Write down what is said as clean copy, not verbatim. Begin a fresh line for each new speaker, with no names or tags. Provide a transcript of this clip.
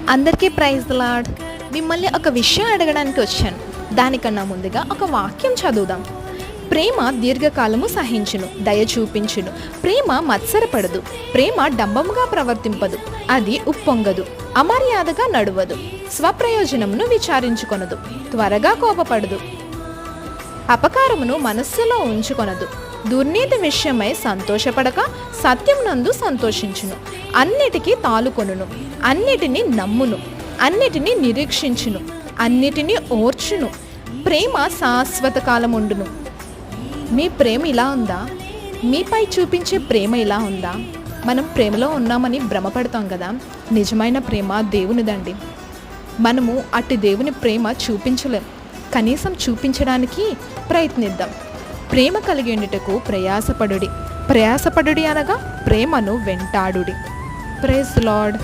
అందరికీ praise the lord. మిమ్మల్ని ఒక విషయం అడగడానికి వచ్చాను. దానికన్నా ముందుగా ఒక వాక్యం చదువుదాం. ప్రేమ దీర్ఘకాలము సహించును, దయ చూపించును. ప్రేమ మత్సరపడదు, ప్రేమ డంబముగా ప్రవర్తింపదు, అది ఉప్పొంగదు, అమర్యాదగా నడువదు, స్వప్రయోజనమును విచారించుకొనదు, త్వరగా కోపపడదు, అపకారమును మనస్సులో ఉంచుకొనదు, దుర్నీతి విషయమై సంతోషపడక సత్యమునందు సంతోషించును, అన్నిటికీ తాలుకొనును, అన్నిటినీ నమ్మును, అన్నిటినీ నిరీక్షించును, అన్నిటినీ ఓర్చును. ప్రేమ శాశ్వత కాలముండును. మీ ప్రేమ ఇలా ఉందా? మీపై చూపించే ప్రేమ ఇలా ఉందా? మనం ప్రేమలో ఉన్నామని భ్రమపడతాం కదా. నిజమైన ప్రేమ దేవునిదండి. మనము అట్టి దేవుని ప్రేమ చూపించలేం. కనీసం చూపించడానికి ప్రయత్నిద్దాం. ప్రేమ కలిగి ఉండుటకు ప్రయాసపడుడి అనగా ప్రేమను వెంటాడుడి. Praise the lord.